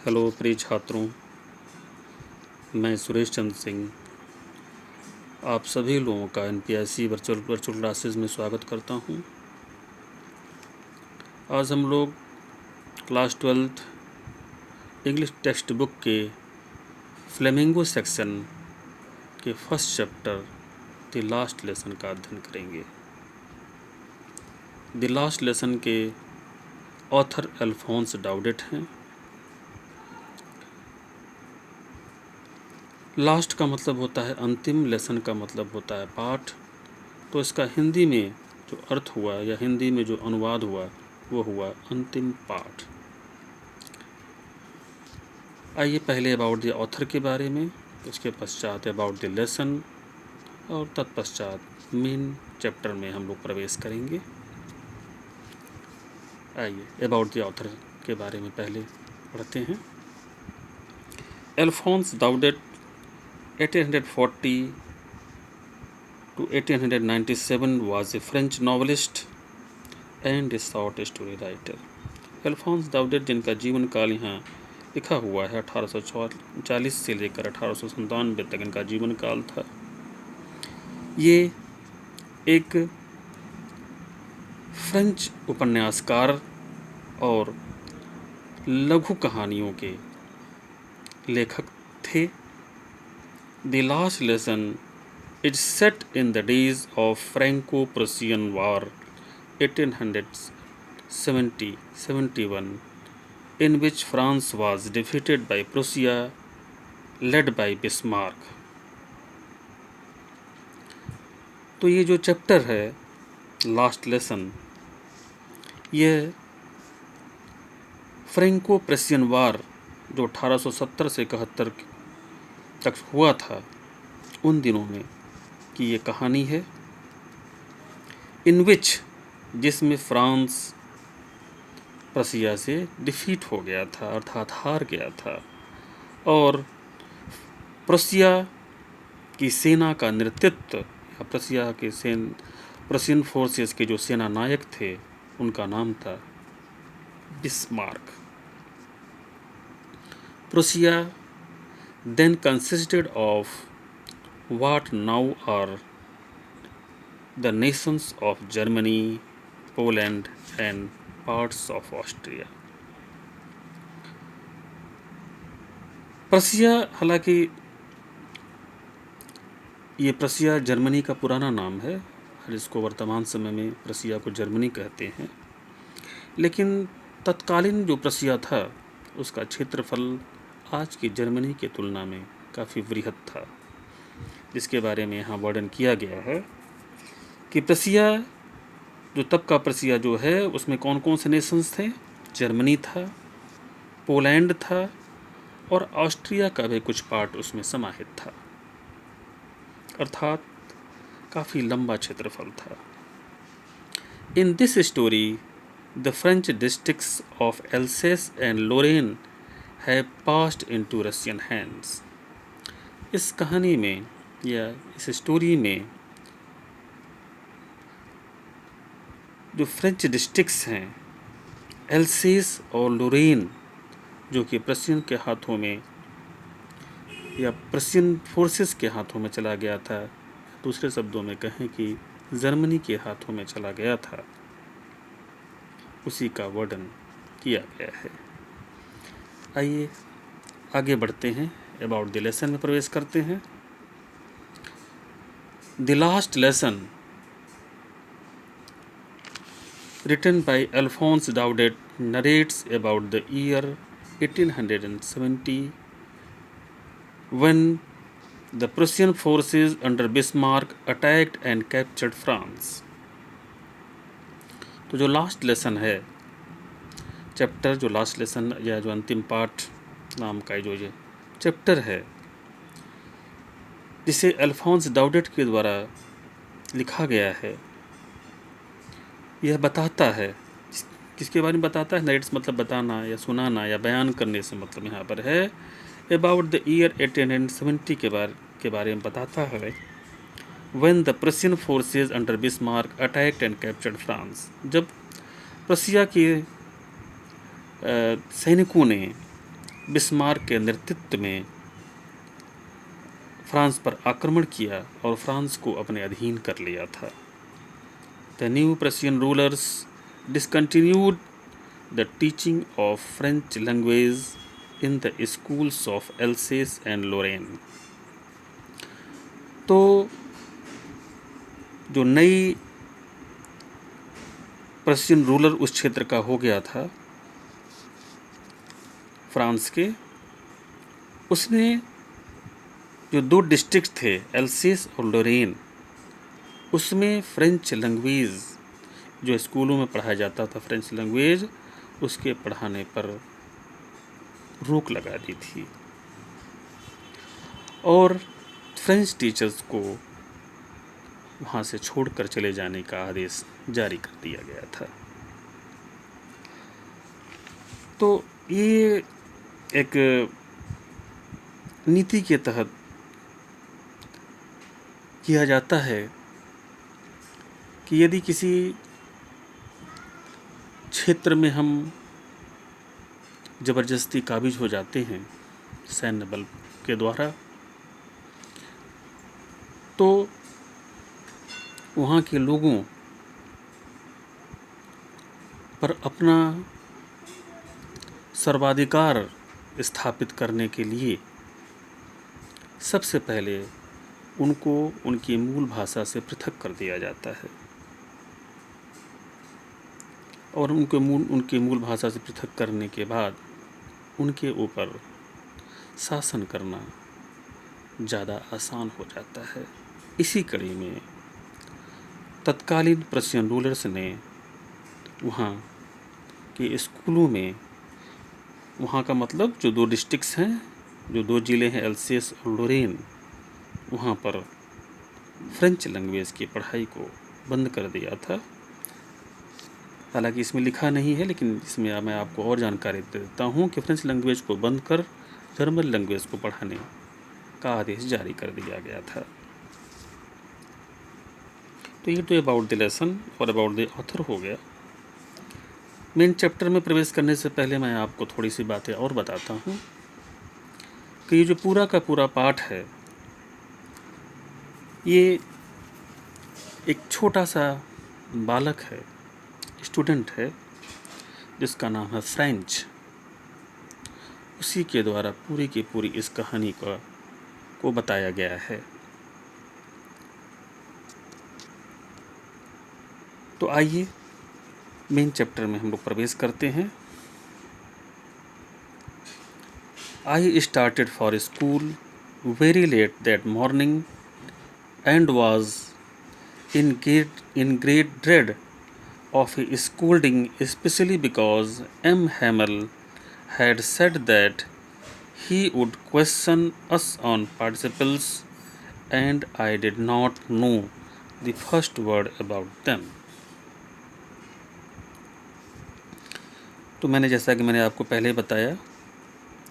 Hello प्रिय छात्रों, मैं सुरेश चंद्र सिंह आप सभी लोगों का NPIC वर्चुअल क्लासेस में स्वागत करता हूं। आज हम लोग class 12th English text book के फ्लेमिंगो सेक्शन के first chapter the last lesson का अध्ययन करेंगे। द लास्ट लेसन के ऑथर अल्फोंस डाउडेट हैं। लास्ट का मतलब होता है अंतिम, लेसन का मतलब होता है पाठ। तो इसका हिंदी में जो अर्थ हुआ या हिंदी में जो अनुवाद हुआ वो हुआ अंतिम पाठ। आइए पहले अबाउट द ऑथर के बारे में, उसके पश्चात अबाउट द लेसन और तत्पश्चात मेन चैप्टर में हम लोग प्रवेश करेंगे। आइए अबाउट द ऑथर के बारे में पहले पढ़ते हैं। Alphons डाउडेट 1840 to 1897 was a French novelist and a short story writer. Alphons डाउडेट, जिनका जीवन काल यहाँ लिखा हुआ है 1840 से लेकर 1897 तक इनका जीवन काल था। ये एक फ्रेंच उपन्यासकार और लघु कहानियों के लेखक थे। The last lesson is set in the days of Franco-Prussian War 1870-71, in which France was defeated by Prussia, led by Bismarck. तो ये जो चैप्टर है लास्ट लेसन, ये फ्रेंको प्रेशियन वार जो 1870 से 71 तक हुआ था उन दिनों में की ये कहानी है। इन विच, जिसमें फ्रांस प्रसिया से डिफीट हो गया था, अर्थात हार गया था, और प्रसिया की सेना का नेतृत्व या प्रशियन फोर्सेस के जो सेना नायक थे उनका नाम था Bismarck. Prussia then consisted of what now are the nations of Germany, Poland and parts of Austria. प्रसिया, हालांकि ये प्रसिया जर्मनी का पुराना नाम है और इसको वर्तमान समय में प्रसिया को जर्मनी कहते हैं, लेकिन तत्कालीन जो प्रसिया था उसका क्षेत्रफल आज की जर्मनी की तुलना में काफ़ी वृहद था, जिसके बारे में यहाँ वर्णन किया गया है कि प्रसिया जो तब का प्रसिया जो है उसमें कौन कौन से नेशंस थे। जर्मनी था, पोलैंड था और ऑस्ट्रिया का भी कुछ पार्ट उसमें समाहित था, अर्थात काफ़ी लंबा क्षेत्रफल था। In this story the French districts of Alsace and Lorraine have passed into Russian hands. इस कहानी में या इस स्टोरी में जो फ्रेंच डिस्ट्रिक्ट्स हैं एल्सेस और लोरेन, जो कि प्रशियन के हाथों में या प्रशियन फोर्सेस के हाथों में चला गया था, दूसरे शब्दों में कहें कि जर्मनी के हाथों में चला गया था, उसी का वर्णन किया गया है। आइए आगे बढ़ते हैं, अबाउट द लेसन में प्रवेश करते हैं। The last lesson written by Alphonse Daudet narrates about the year 1870 when the Prussian forces under Bismarck attacked and captured France. तो जो लास्ट लेसन है चैप्टर, जो लास्ट लेसन या जो अंतिम पाठ नाम का जो ये चैप्टर है, जिसे अल्फोंस डाउडेट के द्वारा लिखा गया है, यह बताता है, किसके बारे में बताता है? नरेट्स मतलब बताना या सुनाना या बयान करने से मतलब यहाँ पर है अबाउट द ईयर 1870 के बारे में बताता है। When the Prussian forces under Bismarck attacked and captured France, जब प्रसिया के सैनिकों ने बिस्मार्क के नेतृत्व में फ्रांस पर आक्रमण किया और फ्रांस को अपने अधीन कर लिया था। The new Prussian rulers discontinued the teaching of French language in the schools of Alsace and Lorraine. तो जो नई प्रशियन रूलर उस क्षेत्र का हो गया था फ्रांस के, उसने जो 2 डिस्ट्रिक्ट थे एल्सेस और लोरेन, उसमें फ्रेंच लैंग्वेज जो स्कूलों में पढ़ाया जाता था फ्रेंच लैंग्वेज, उसके पढ़ाने पर रोक लगा दी थी और फ्रेंच टीचर्स को वहाँ से छोड़कर चले जाने का आदेश जारी कर दिया गया था। तो ये एक नीति के तहत किया जाता है कि यदि किसी क्षेत्र में हम ज़बरदस्ती काबिज हो जाते हैं सैन्य बल के द्वारा, तो वहाँ के लोगों पर अपना सर्वाधिकार स्थापित करने के लिए सबसे पहले उनको उनकी मूल भाषा से पृथक कर दिया जाता है और उनके मूल भाषा से पृथक करने के बाद उनके ऊपर शासन करना ज़्यादा आसान हो जाता है। इसी कड़ी में तत्कालीन प्रशियन रूलर्स ने वहाँ के स्कूलों में, वहाँ का मतलब जो 2 डिस्ट्रिक्ट्स हैं, जो 2 ज़िले हैं एल्सेस और लोरेन, वहाँ पर फ्रेंच लैंग्वेज की पढ़ाई को बंद कर दिया था। हालांकि इसमें लिखा नहीं है, लेकिन इसमें मैं आपको और जानकारी दे देता हूँ कि फ्रेंच लैंग्वेज को बंद कर जर्मन लैंग्वेज को पढ़ाने का आदेश जारी कर दिया गया था। तो ये तो अबाउट द लेसन और अबाउट द ऑथर हो गया। मेन चैप्टर में प्रवेश करने से पहले मैं आपको थोड़ी सी बातें और बताता हूँ कि ये जो पूरा का पूरा पाठ है, ये एक छोटा सा बालक है, स्टूडेंट है, जिसका नाम है फ्रेंच। उसी के द्वारा पूरी की पूरी इस कहानी को बताया गया है। तो आइए मेन चैप्टर में हम लोग प्रवेश करते हैं। I started for school very late that morning and was in great dread of a scolding, especially because M. Hamel had said that he would question us on participles and I did not know the first word about them. तो जैसा कि मैंने आपको पहले बताया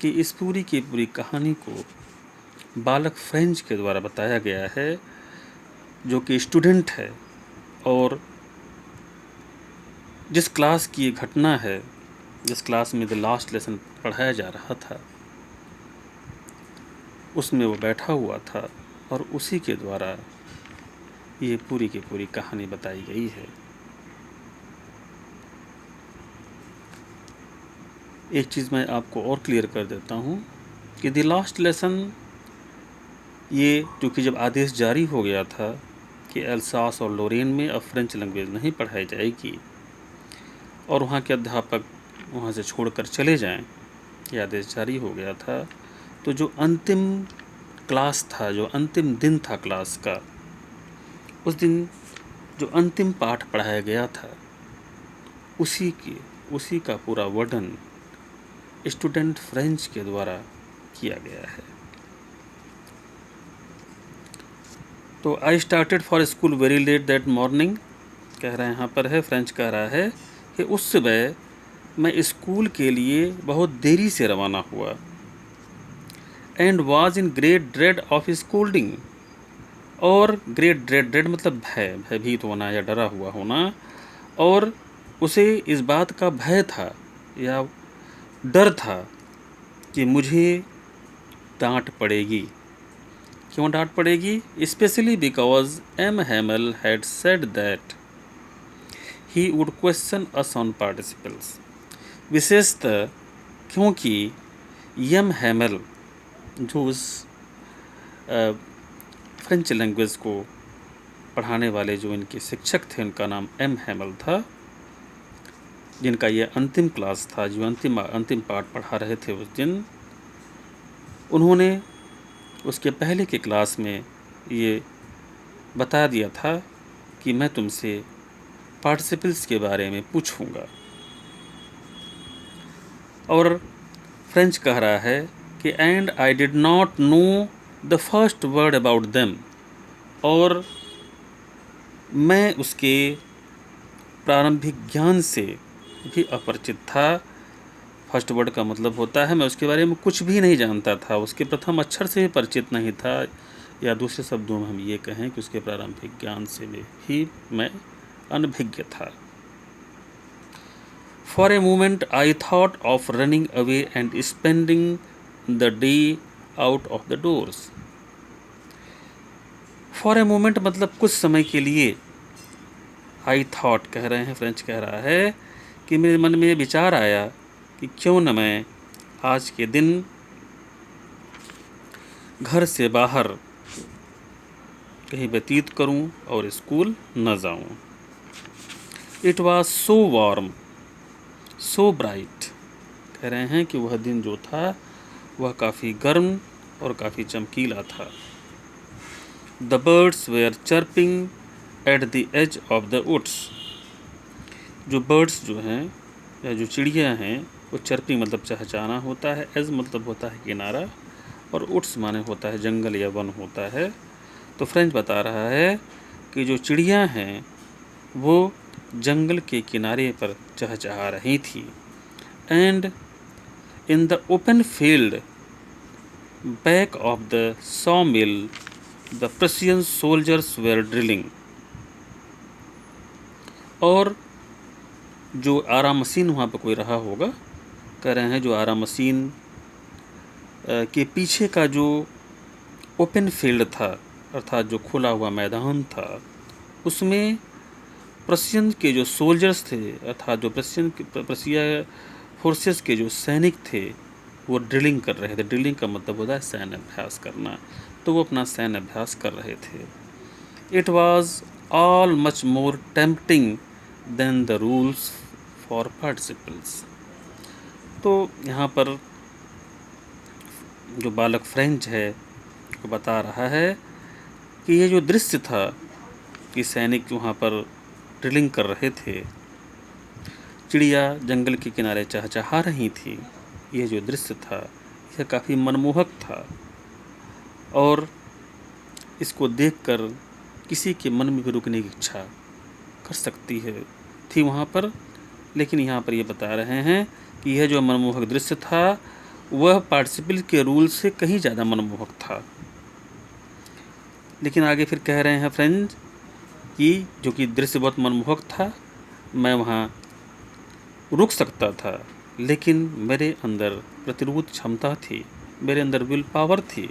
कि इस पूरी की पूरी कहानी को बालक फ्रेंच के द्वारा बताया गया है, जो कि स्टूडेंट है और जिस क्लास की ये घटना है, जिस क्लास में द लास्ट लेसन पढ़ाया जा रहा था, उसमें वो बैठा हुआ था और उसी के द्वारा ये पूरी की पूरी कहानी बताई गई है। एक चीज़ मैं आपको और क्लियर कर देता हूँ कि द लास्ट लेसन, ये क्योंकि जब आदेश जारी हो गया था कि एल्सास और लोरेन में अब फ्रेंच लैंग्वेज नहीं पढ़ाई जाएगी और वहाँ के अध्यापक वहाँ से छोड़कर चले जाएं, ये आदेश जारी हो गया था, तो जो अंतिम क्लास था, जो अंतिम दिन था क्लास का, उस दिन जो अंतिम पाठ पढ़ाया गया था, उसी का पूरा वर्णन स्टूडेंट फ्रेंच के द्वारा किया गया है। तो I started for school very let that morning, कह रहे हैं यहाँ पर है, फ्रेंच कह रहा है कि उस सुबह मैं स्कूल के लिए बहुत देरी से रवाना हुआ। And was in great dread of scolding, और ग्रेट ड्रेड मतलब भयभीत होना या डरा हुआ होना, और उसे इस बात का भय था या डर था कि मुझे डांट पड़ेगी। क्यों डांट पड़ेगी? Specially because M Hamel had said that he would question us on participles. विशेषतः क्योंकि एम हैमल, जो उस फ्रेंच लैंग्वेज को पढ़ाने वाले जो इनके शिक्षक थे, उनका नाम एम हैमल था, जिनका ये अंतिम क्लास था, जो अंतिम पाठ पढ़ा रहे थे उस दिन, उन्होंने उसके पहले के क्लास में ये बता दिया था कि मैं तुमसे पार्टिसिपल्स के बारे में पूछूंगा। और फ्रेंच कह रहा है कि and I did not know the first word about them, और मैं उसके प्रारंभिक ज्ञान से भी अपरिचित था। फर्स्ट वर्ड का मतलब होता है मैं उसके बारे में कुछ भी नहीं जानता था, उसके प्रथम अक्षर से भी परिचित नहीं था, या दूसरे शब्दों में हम ये कहें कि उसके प्रारंभिक ज्ञान से भी मैं अनभिज्ञ था। For a moment I thought of running away and spending the day out of the doors. For a moment मतलब कुछ समय के लिए, आई थॉट कह रहे हैं, फ्रेंच कह रहा है कि मेरे मन में विचार आया कि क्यों न मैं आज के दिन घर से बाहर कहीं व्यतीत करूं और स्कूल न जाऊं। It was so warm so bright, कह रहे हैं कि वह दिन जो था वह काफ़ी गर्म और काफ़ी चमकीला था। The birds were chirping at the edge of the woods. जो बर्ड्स जो हैं या जो चिड़िया हैं, वो चर्पिंग मतलब चहचहाना होता है, एज मतलब होता है किनारा, और वुड्स माने होता है जंगल या वन होता है। तो फ्रेंच बता रहा है कि जो चिड़िया हैं वो जंगल के किनारे पर चहचहा रही थी। And in the open field back of the saw mill the Prussian soldiers were drilling. और जो आरा मशीन वहाँ पर कोई रहा होगा, कह रहे हैं जो आरा मशीन के पीछे का जो ओपन फील्ड था, अर्थात जो खुला हुआ मैदान था, उसमें प्रशियन के जो सोल्जर्स थे, अर्थात जो प्रशिया फोर्सेस के जो सैनिक थे, वो ड्रिलिंग कर रहे थे। ड्रिलिंग का मतलब होता है सैन्य अभ्यास करना, तो वो अपना सैन्य अभ्यास कर रहे थे। It was all much more tempting than the rules for participles. तो यहाँ पर जो बालक फ्रेंच है वो बता रहा है कि ये जो दृश्य था कि सैनिक वहाँ पर ड्रिलिंग कर रहे थे, चिड़िया जंगल के किनारे चहचहा रही थी, ये जो दृश्य था यह काफ़ी मनमोहक था, और इसको देखकर किसी के मन में भी रुकने की इच्छा कर सकती है थी वहाँ पर। लेकिन यहाँ पर ये बता रहे हैं कि यह जो मनमोहक दृश्य था वह पार्टिसिपल के रूल से कहीं ज़्यादा मनमोहक था। लेकिन आगे फिर कह रहे हैं फ्रेंड्स कि जो कि दृश्य बहुत मनमोहक था, मैं वहाँ रुक सकता था, लेकिन मेरे अंदर प्रतिरोध क्षमता थी, मेरे अंदर विल पावर थी,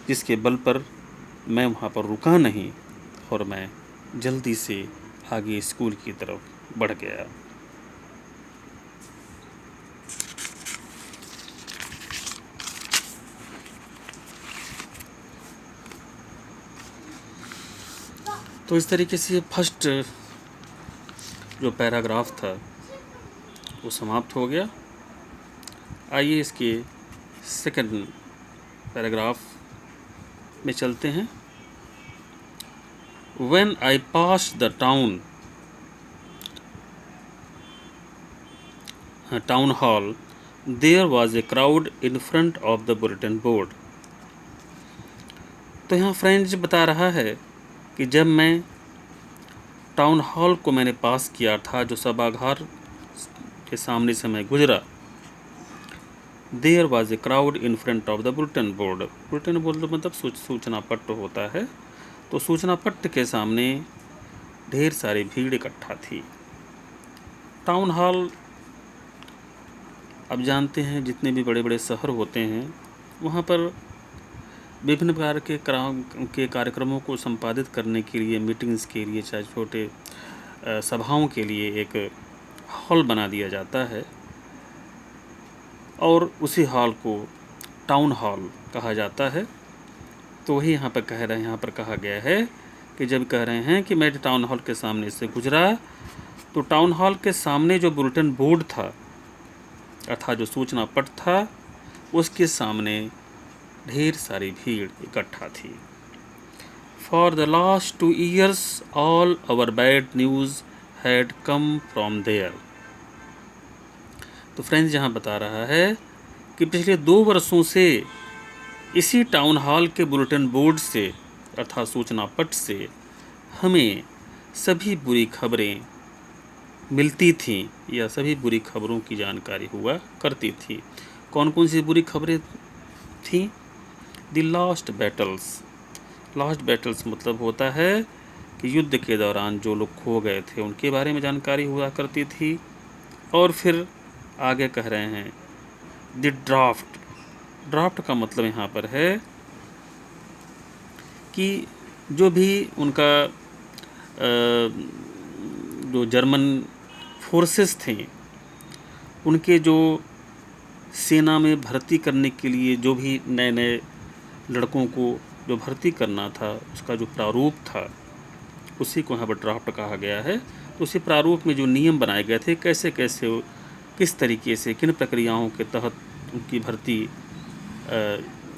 जिसके बल पर मैं वहाँ पर रुका नहीं और मैं जल्दी से आगे स्कूल की तरफ बढ़ गया। तो इस तरीके से फर्स्ट जो पैराग्राफ था वो समाप्त हो गया। आइए इसके सेकंड पैराग्राफ में चलते हैं। When I passed the town hall, there was a crowd in front of the bulletin board. तो यहाँ फ्रेंच बता रहा है कि जब मैं टाउन हॉल को मैंने पास किया था, जो सभागार के सामने से मैं गुजरा, there was a crowd in front of the bulletin board. Bulletin board मतलब सूचना पट्ट होता है, तो सूचना पट्ट के सामने ढेर सारी भीड़ इकट्ठा थी। टाउन हॉल अब जानते हैं जितने भी बड़े बड़े शहर होते हैं वहाँ पर विभिन्न प्रकार के कार्यक्रमों को संपादित करने के लिए, मीटिंग्स के लिए, चाहे छोटे सभाओं के लिए एक हॉल बना दिया जाता है और उसी हॉल को टाउन हॉल कहा जाता है। तो वही यहाँ पर कह रहे हैं, यहाँ पर कहा गया है कि जब कह रहे हैं कि मैं टाउन हॉल के सामने से गुजरा तो टाउन हॉल के सामने जो बुलेटिन बोर्ड था अर्थात जो सूचना पट था उसके सामने ढेर सारी भीड़ इकट्ठा थी। For the last 2 years all our bad news had come from there. तो फ्रेंड्स यहाँ बता रहा है कि पिछले 2 वर्षों से इसी टाउन हॉल के बुलेटिन बोर्ड से अर्थात सूचना पट से हमें सभी बुरी खबरें मिलती थीं या सभी बुरी खबरों की जानकारी हुआ करती थी। कौन कौन सी बुरी खबरें थीं? The last battles. Last battles मतलब होता है कि युद्ध के दौरान जो लोग खो गए थे उनके बारे में जानकारी हुआ करती थी। और फिर आगे कह रहे हैं द ड्राफ्ट। ड्राफ्ट का मतलब यहाँ पर है कि जो भी उनका जो जर्मन फोर्सेस थे उनके जो सेना में भर्ती करने के लिए जो भी नए नए लड़कों को जो भर्ती करना था उसका जो प्रारूप था उसी को यहाँ पर ड्राफ्ट कहा गया है। तो उसी प्रारूप में जो नियम बनाए गए थे कैसे कैसे किस तरीके से किन प्रक्रियाओं के तहत उनकी भर्ती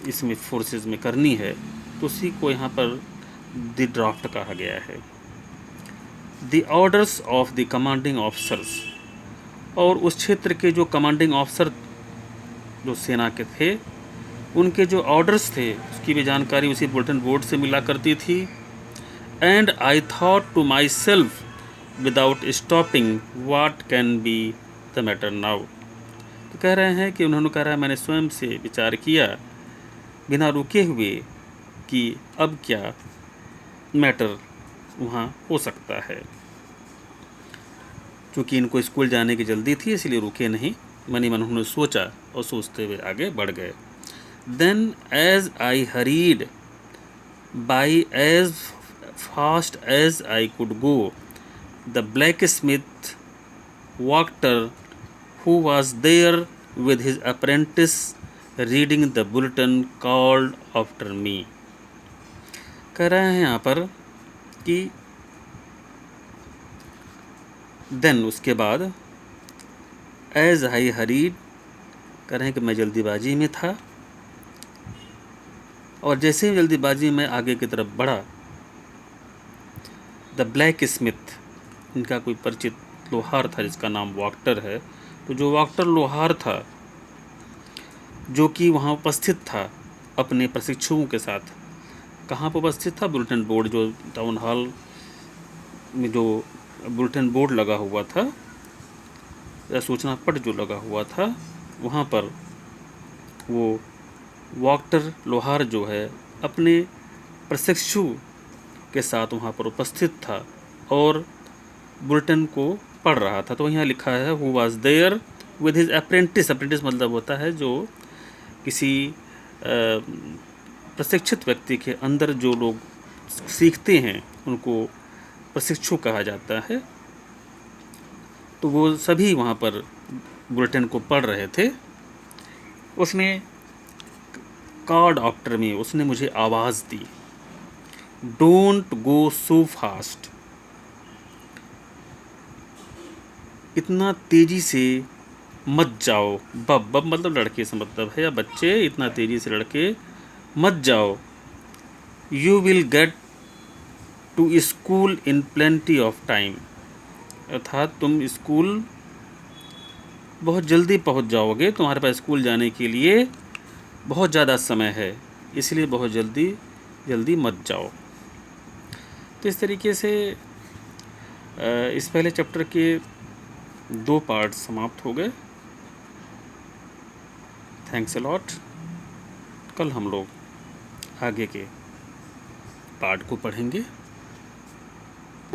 इसमें फोर्सेस में करनी है तो उसी को यहाँ पर द ड्राफ्ट कहा गया है। The orders of the commanding officers. और उस क्षेत्र के जो कमांडिंग ऑफिसर जो सेना के थे उनके जो ऑर्डर्स थे उसकी भी जानकारी उसी बुलेटिन बोर्ड से मिला करती थी। And I thought to myself without stopping what can be the matter now. तो कह रहे हैं कि उन्होंने कह रहा है मैंने स्वयं से विचार किया बिना रुके हुए कि अब क्या मैटर वहाँ हो सकता है। क्योंकि इनको स्कूल जाने की जल्दी थी इसलिए रुके नहीं, मनी मन उन्होंने सोचा और सोचते हुए आगे बढ़ गए। Then as I hurried by as fast as I could go the blacksmith Walter who was there with his apprentice reading the bulletin called after me। कह रहे हैं यहाँ पर कि then उसके बाद as I hurried कह रहे हैं कि मैं जल्दीबाजी में था और जैसे ही जल्दीबाजी में आगे की तरफ बढ़ा द ब्लैक स्मिथ इनका कोई परिचित लोहार था जिसका नाम वॉक्टर है। तो जो वॉक्टर लोहार था जो कि वहाँ उपस्थित था अपने प्रशिक्षुओं के साथ, कहाँ पर उपस्थित था? बुलेटिन बोर्ड जो टाउन हॉल में जो बुलेटिन बोर्ड लगा हुआ था या सूचना पट जो लगा हुआ था वहाँ पर वो वॉक्टर लोहार जो है अपने प्रशिक्षु के साथ वहाँ पर उपस्थित था और बुलेटिन को पढ़ रहा था। तो यहाँ लिखा है who was there with his apprentice. Apprentice मतलब होता है जो किसी प्रशिक्षित व्यक्ति के अंदर जो लोग सीखते हैं उनको प्रशिक्षु कहा जाता है। तो वो सभी वहाँ पर बुलेटिन को पढ़ रहे थे। उसने कॉल्ड आफ्टर मी, उसने मुझे आवाज़ दी डोंट गो सो फास्ट। इतना तेज़ी से मत जाओ। बब मतलब लड़के से मतलब है या बच्चे, इतना तेज़ी से लड़के मत जाओ। You will get to school in plenty of time. अर्थात तुम स्कूल बहुत जल्दी पहुंच जाओगे, तुम्हारे पास स्कूल जाने के लिए बहुत ज़्यादा समय है, इसलिए बहुत जल्दी मत जाओ। तो इस तरीके से इस पहले चैप्टर के 2 पार्ट समाप्त हो गए। Thanks a lot. कल हम लोग आगे के पार्ट को पढ़ेंगे।